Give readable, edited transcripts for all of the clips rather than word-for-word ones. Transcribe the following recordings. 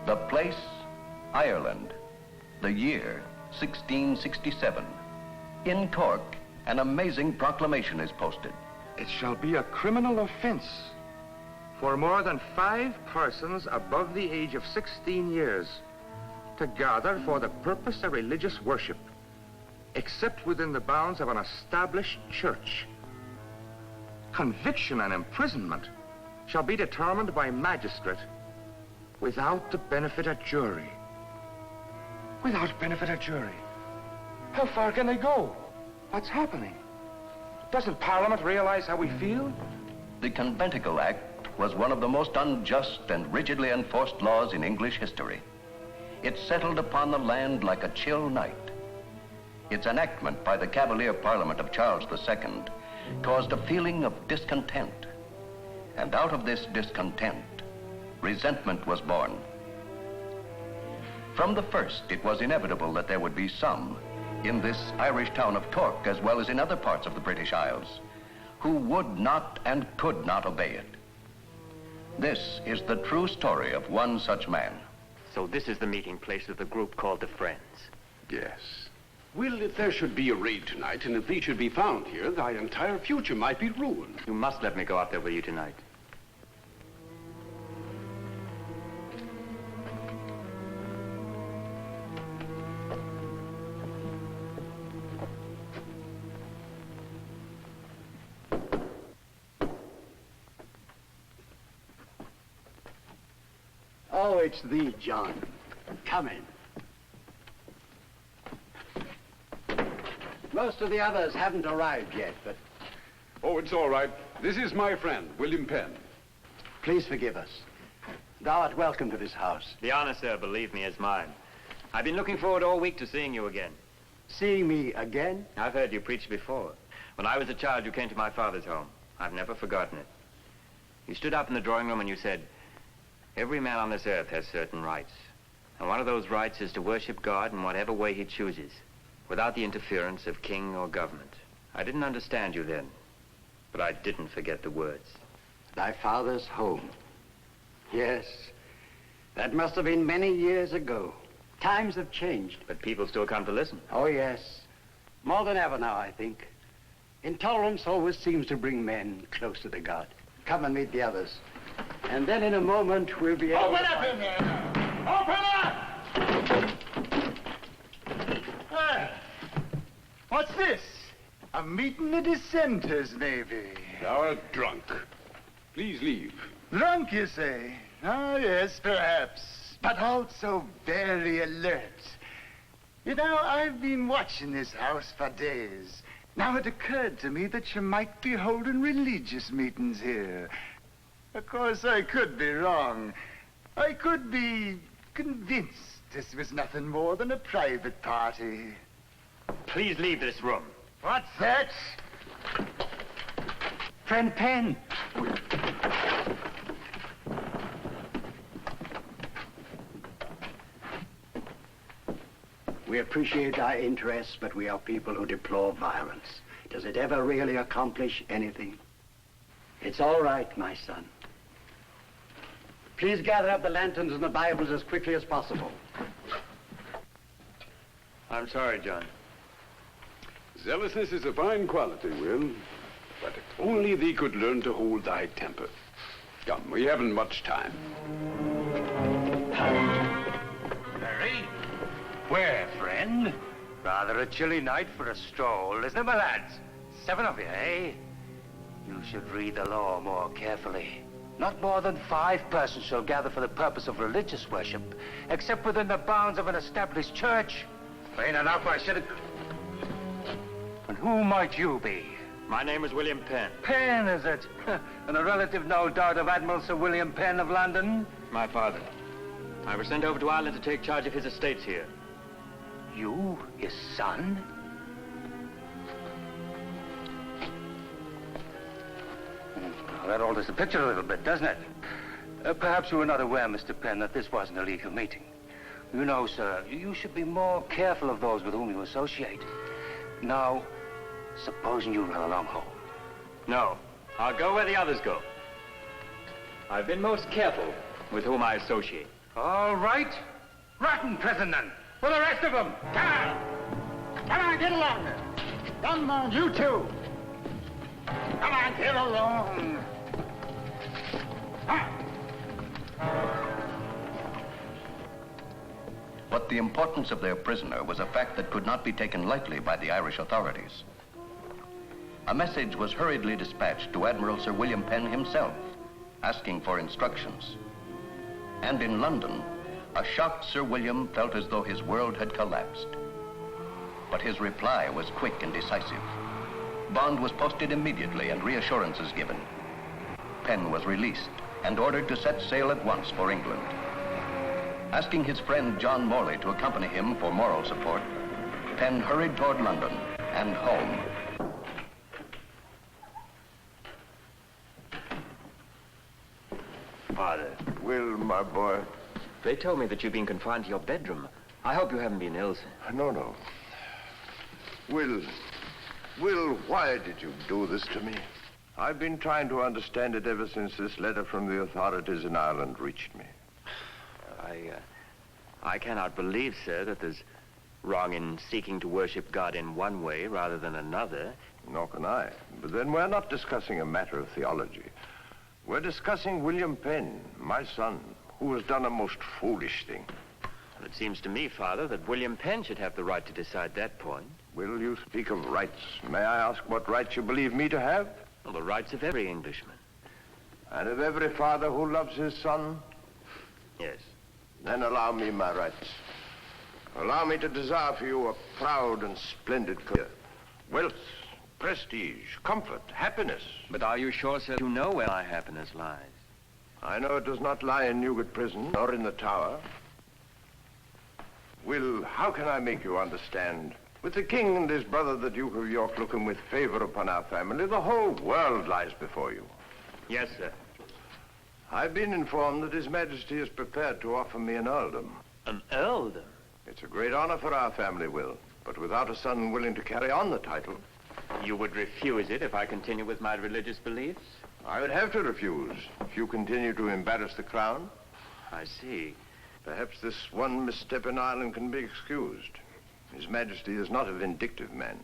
The place, Ireland. The year, 1667. In Cork, an amazing proclamation is posted. It shall be a criminal offense for more than 5 persons above the age of 16 years to gather for the purpose of religious worship, except within the bounds of an established church. Conviction and imprisonment shall be determined by magistrate without the benefit of jury. Without benefit of jury. How far can they go? What's happening? Doesn't Parliament realize how we feel? The Conventicle Act was one of the most unjust and rigidly enforced laws in English history. It settled upon the land like a chill night. Its enactment by the Cavalier Parliament of Charles II caused a feeling of discontent. And out of this discontent, resentment was born. From the first, it was inevitable that there would be some, in this Irish town of Cork as well as in other parts of the British Isles, who would not and could not obey it. This is the true story of one such man. So this is the meeting place of the group called the Friends. Yes. Well, if there should be a raid tonight, and if these should be found here, thy entire future might be ruined. You must let me go out there with you tonight. Oh, it's thee, John. Come in. Most of the others haven't arrived yet, but... Oh, it's all right. This is my friend, William Penn. Please forgive us. Thou art welcome to this house. The honor, sir, believe me, is mine. I've been looking forward all week to seeing you again. Seeing me again? I've heard you preach before. When I was a child, you came to my father's home. I've never forgotten it. You stood up in the drawing room and you said, every man on this earth has certain rights. And one of those rights is to worship God in whatever way he chooses, without the interference of king or government. I didn't understand you then, but I didn't forget the words. Thy father's home. Yes, that must have been many years ago. Times have changed. But people still come to listen. Oh, yes. More than ever now, I think. Intolerance always seems to bring men closer to God. Come and meet the others. And then in a moment, we'll be able Open to... up in there now! Open up! Hey, what's this? A meeting of dissenters, maybe. Thou art drunk. Please leave. Drunk, you say? Oh, yes, perhaps. But also very alert. You know, I've been watching this house for days. Now it occurred to me that you might be holding religious meetings here. Of course, I could be wrong. I could be convinced this was nothing more than a private party. Please leave this room. What's that? Friend Penn. We appreciate thy interest, but we are people who deplore violence. Does it ever really accomplish anything? It's all right, my son. Please gather up the lanterns and the Bibles as quickly as possible. I'm sorry, John. Zealousness is a fine quality, Will. But if only thee could learn to hold thy temper. Come, we haven't much time. Harry? Where, friend? Rather a chilly night for a stroll, isn't it, my lads? 7 of you, eh? You should read the law more carefully. Not more than 5 persons shall gather for the purpose of religious worship, except within the bounds of an established church. Plain enough, I said it. And who might you be? My name is William Penn. Penn, is it? And a relative, no doubt, of Admiral Sir William Penn of London? My father. I was sent over to Ireland to take charge of his estates here. You, his son? Well, that alters the picture a little bit, doesn't it? Perhaps you were not aware, Mr. Penn, that this wasn't a legal meeting. You know, sir, you should be more careful of those with whom you associate. Now, supposing you run along home. No, I'll go where the others go. I've been most careful with whom I associate. All right. Rotten prison, then. For the rest of them. Come on! Come on, get along there. Come on, you two. Come on, get along. But the importance of their prisoner was a fact that could not be taken lightly by the Irish authorities. A message was hurriedly dispatched to Admiral Sir William Penn himself, asking for instructions. And in London, a shocked Sir William felt as though his world had collapsed. But his reply was quick and decisive. Bond was posted immediately and reassurances given. Penn was released and ordered to set sail at once for England. Asking his friend John Morley to accompany him for moral support, Penn hurried toward London and home. Father. Will, my boy. They told me that you've been confined to your bedroom. I hope you haven't been ill, sir. No. Will, why did you do this to me? I've been trying to understand it ever since this letter from the authorities in Ireland reached me. I cannot believe, sir, that there's wrong in seeking to worship God in one way rather than another. Nor can I. But then we're not discussing a matter of theology. We're discussing William Penn, my son, who has done a most foolish thing. Well, it seems to me, Father, that William Penn should have the right to decide that point. Will, you speak of rights. May I ask what rights you believe me to have? Well, the rights of every Englishman. And of every father who loves his son? Yes. Then allow me my rights. Allow me to desire for you a proud and splendid career. Wealth, prestige, comfort, happiness. But are you sure, sir, you know where my happiness lies? I know it does not lie in Newgate Prison or in the Tower. Will, how can I make you understand? With the king and his brother, the Duke of York, looking with favor upon our family, the whole world lies before you. Yes, sir. I've been informed that His Majesty is prepared to offer me an earldom. An earldom? It's a great honor for our family, Will, but without a son willing to carry on the title. You would refuse it if I continue with my religious beliefs? I would have to refuse if you continue to embarrass the crown. I see. Perhaps this one misstep in Ireland can be excused. His Majesty is not a vindictive man.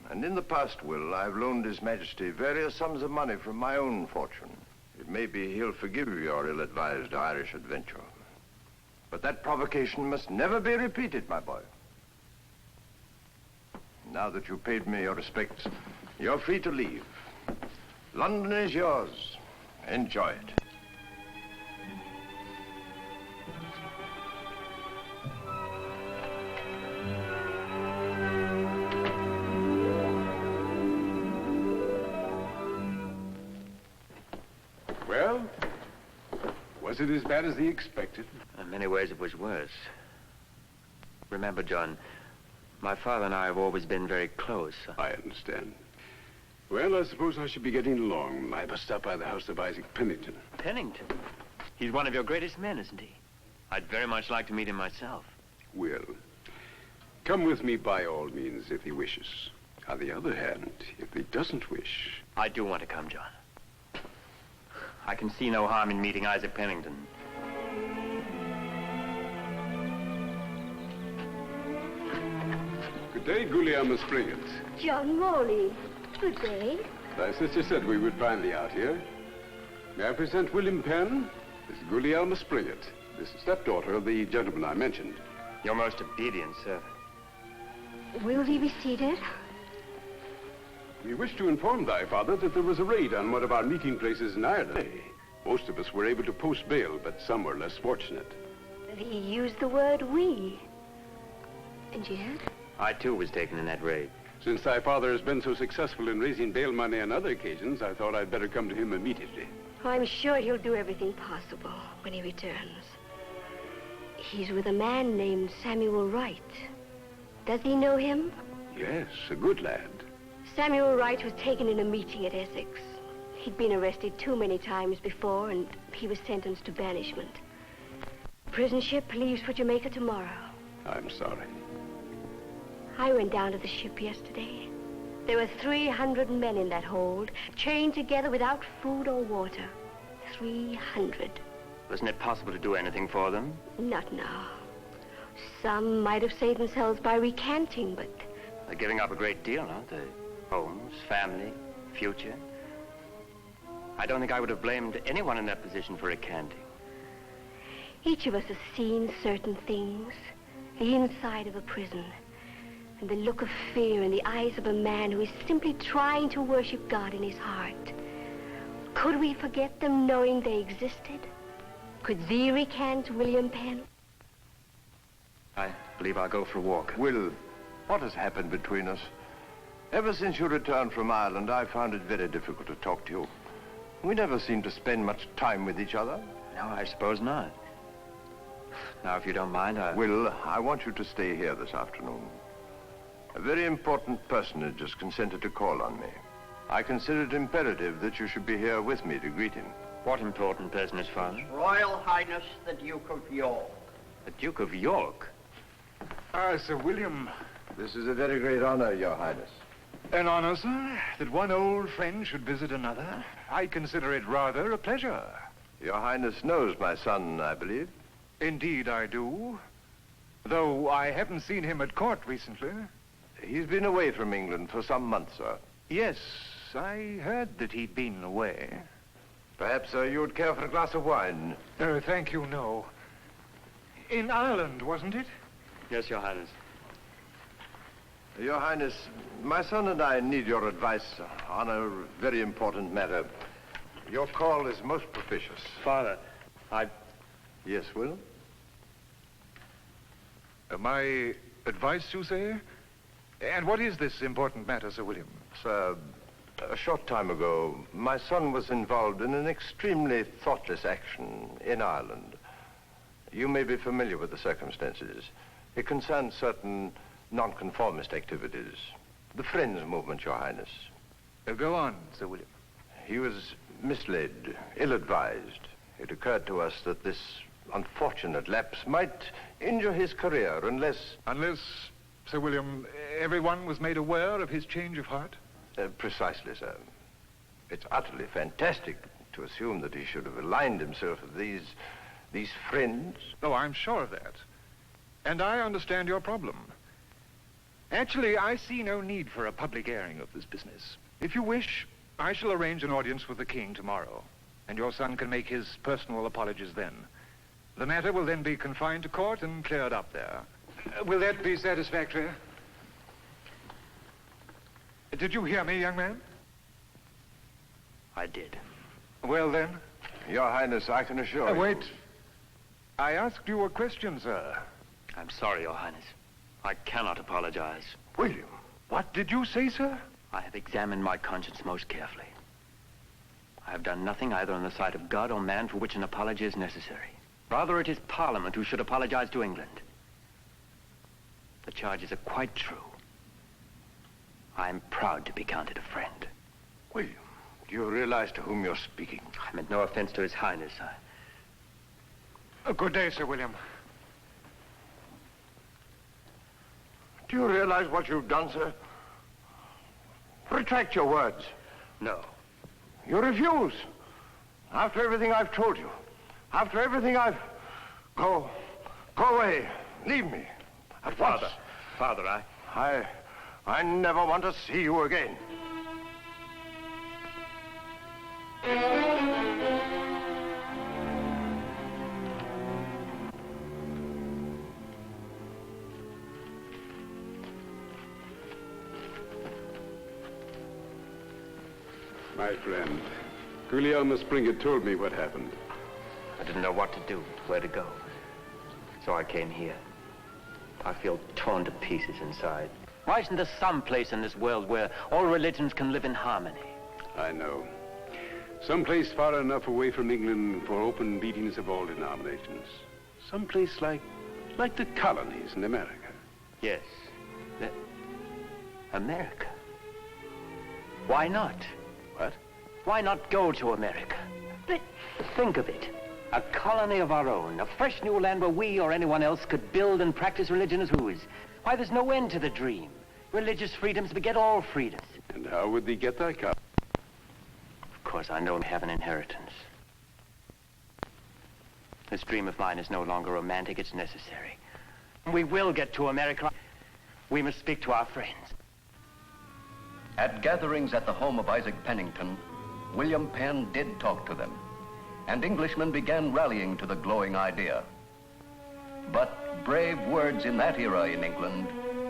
And in the past, Will, I've loaned His Majesty various sums of money from my own fortune. It may be he'll forgive your ill-advised Irish adventure. But that provocation must never be repeated, my boy. Now that you've paid me your respects, you're free to leave. London is yours. Enjoy it. Well, was it as bad as he expected? In many ways, it was worse. Remember, John, my father and I have always been very close. I understand. Well, I suppose I should be getting along. I must stop by the house of Isaac Pennington. Pennington? He's one of your greatest men, isn't he? I'd very much like to meet him myself. Will, come with me by all means if he wishes. On the other hand, if he doesn't wish... I do want to come, John. I can see no harm in meeting Isaac Pennington. Good day, Gulielmus Splendid. John Morley. Good day. Thy sister said we would find thee out here. May I present William Penn? This is Gulielmus Splendid. This is stepdaughter of the gentleman I mentioned. Your most obedient servant. Will he be seated? We wish to inform thy father that there was a raid on one of our meeting places in Ireland. Most of us were able to post bail, but some were less fortunate. He used the word we. And yet? I, too, was taken in that raid. Since thy father has been so successful in raising bail money on other occasions, I thought I'd better come to him immediately. I'm sure he'll do everything possible when he returns. He's with a man named Samuel Wright. Does he know him? Yes, a good lad. Samuel Wright was taken in a meeting at Essex. He'd been arrested too many times before, and he was sentenced to banishment. Prison ship leaves for Jamaica tomorrow. I'm sorry. I went down to the ship yesterday. There were 300 men in that hold, chained together without food or water. 300. Wasn't it possible to do anything for them? Not now. Some might have saved themselves by recanting, but... They're giving up a great deal, aren't they? Homes, family, future. I don't think I would have blamed anyone in that position for recanting. Each of us has seen certain things. The inside of a prison. And the look of fear in the eyes of a man who is simply trying to worship God in his heart. Could we forget them knowing they existed? Could thee recant, William Penn? I believe I'll go for a walk. Will, what has happened between us? Ever since you returned from Ireland, I found it very difficult to talk to you. We never seem to spend much time with each other. No, I suppose not. Now, if you don't mind, Will, I want you to stay here this afternoon. A very important personage has consented to call on me. I consider it imperative that you should be here with me to greet him. What important personage, Father? Royal Highness the Duke of York. The Duke of York? Ah, Sir William. This is a very great honor, Your Highness. An honor, sir, that one old friend should visit another. I consider it rather a pleasure. Your Highness knows my son, I believe. Indeed I do. Though I haven't seen him at court recently. He's been away from England for some months, sir. Yes, I heard that he'd been away. Perhaps, sir, you would care for a glass of wine. Thank you, no. In Ireland, wasn't it? Yes, Your Highness. Your Highness, my son and I need your advice on a very important matter. Your call is most propitious. Father, Yes, Will? My advice, you say? And what is this important matter, Sir William? Sir, a short time ago, my son was involved in an extremely thoughtless action in Ireland. You may be familiar with the circumstances. It concerns certain nonconformist activities. The Friends movement, Your Highness. Go on, Sir William. He was misled, ill-advised. It occurred to us that this unfortunate lapse might injure his career unless... Unless, Sir William, everyone was made aware of his change of heart? Precisely, sir. It's utterly fantastic to assume that he should have aligned himself with these friends. Oh, I'm sure of that. And I understand your problem. Actually, I see no need for a public airing of this business. If you wish, I shall arrange an audience with the king tomorrow, and your son can make his personal apologies then. The matter will then be confined to court and cleared up there. Will that be satisfactory? Did you hear me, young man? I did. Well, then. Your Highness, I can assure you... Wait. I asked you a question, sir. I'm sorry, Your Highness. I cannot apologize. William, what did you say, sir? I have examined my conscience most carefully. I have done nothing either in the sight of God or man for which an apology is necessary. Rather, it is Parliament who should apologize to England. The charges are quite true. I am proud to be counted a friend. William, do you realize to whom you're speaking? I meant no offense to His Highness. Good day, Sir William. Do you realize what you've done, sir? Retract your words. No. You refuse. After everything I've told you. After everything I've... Go away. Leave me. At once. Father, I never want to see you again. My friend, Guglielmo Splendid told me what happened. I didn't know what to do, where to go. So I came here. I feel torn to pieces inside. Why isn't there some place in this world where all religions can live in harmony? I know. Some place far enough away from England for open meetings of all denominations. Some place like the colonies in America. Yes. America. Why not? What? Why not go to America? But... Think of it. A colony of our own, a fresh new land where we or anyone else could build and practice religion as we. Why, there's no end to the dream. Religious freedoms beget all freedoms. And how would they get that car? Of course, I know we have an inheritance. This dream of mine is no longer romantic, it's necessary. We will get to America. We must speak to our friends. At gatherings at the home of Isaac Pennington, William Penn did talk to them, and Englishmen began rallying to the glowing idea. But brave words in that era in England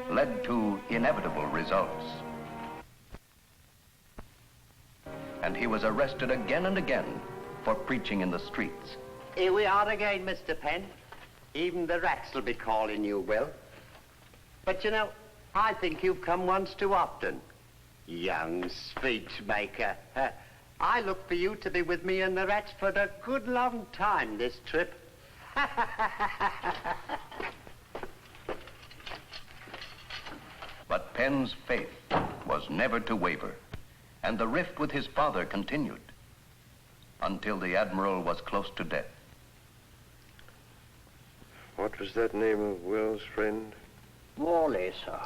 led to inevitable results. And he was arrested again and again for preaching in the streets. Here we are again, Mr. Penn. Even the rats will be calling you Will. But you know, I think you've come once too often. Young speech maker. I look for you to be with me and the rats for a good long time this trip. But Penn's faith was never to waver, and the rift with his father continued until the Admiral was close to death. What was that name of Will's friend? Morley, sir.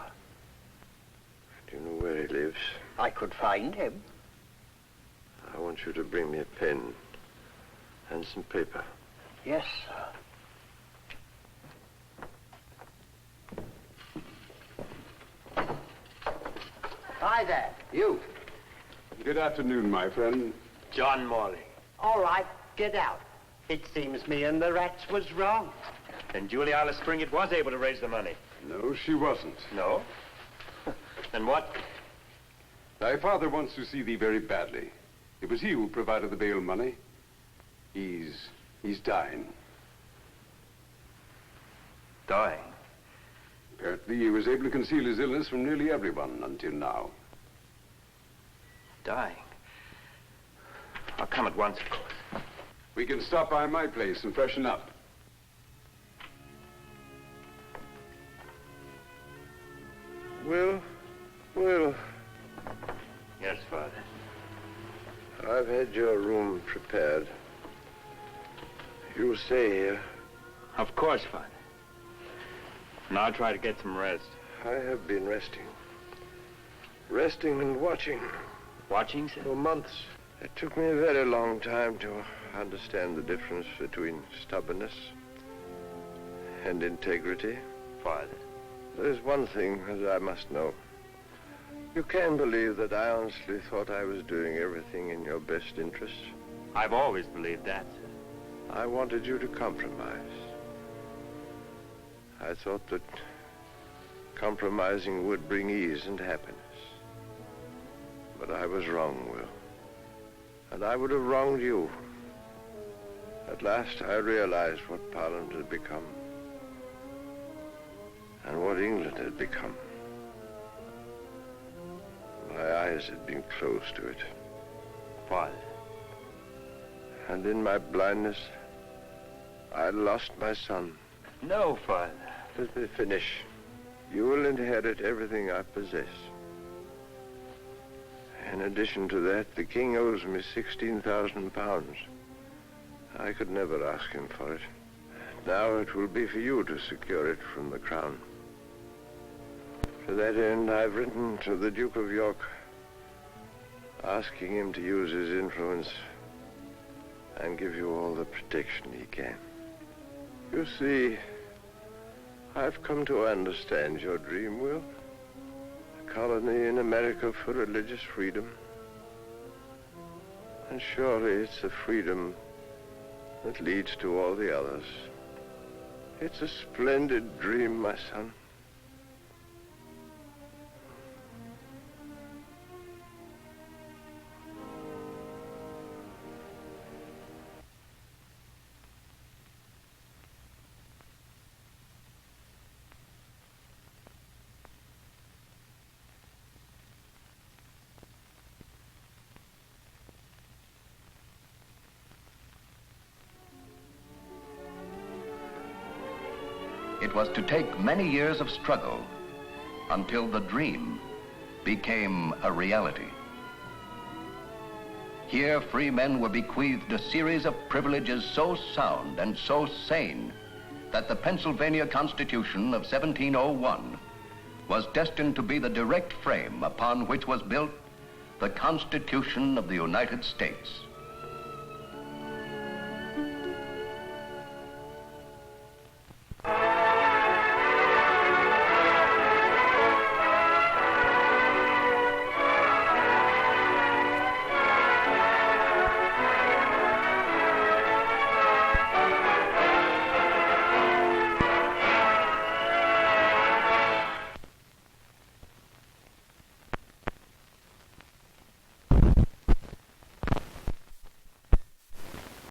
Do you know where he lives? I could find him. I want you to bring me a pen and some paper. Yes, sir. Hi there, you. Good afternoon, my friend. John Morley. All right, get out. It seems me and the rats was wrong. And Juliana Springett was able to raise the money. No, she wasn't. No? Then what? Thy father wants to see thee very badly. It was he who provided the bail money. He's dying. Dying? Apparently, he was able to conceal his illness from nearly everyone until now. Dying? I'll come at once, of course. We can stop by my place and freshen up. Will? Yes, Father. I've had your room prepared. You'll stay here. Of course, Father. And I'll try to get some rest. I have been resting. Resting and watching Watching, sir? for months. It took me a very long time to understand the difference between stubbornness and integrity. Father. There's one thing that I must know. You can believe that I honestly thought I was doing everything in your best interests. I've always believed that, sir. I wanted you to compromise. I thought that compromising would bring ease and happiness. But I was wrong, Will. And I would have wronged you. At last I realized what Parliament had become. And what England had become. My eyes had been closed to it. Father. And in my blindness, I lost my son. No, Father. Let me finish. You will inherit everything I possess. In addition to that, the king owes me £16,000. I could never ask him for it. Now it will be for you to secure it from the crown. To that end, I've written to the Duke of York, asking him to use his influence and give you all the protection he can. You see, I've come to understand your dream, Will. A colony in America for religious freedom. And surely it's the freedom that leads to all the others. It's a splendid dream, my son. It was to take many years of struggle until the dream became a reality. Here, free men were bequeathed a series of privileges so sound and so sane that the Pennsylvania Constitution of 1701 was destined to be the direct frame upon which was built the Constitution of the United States.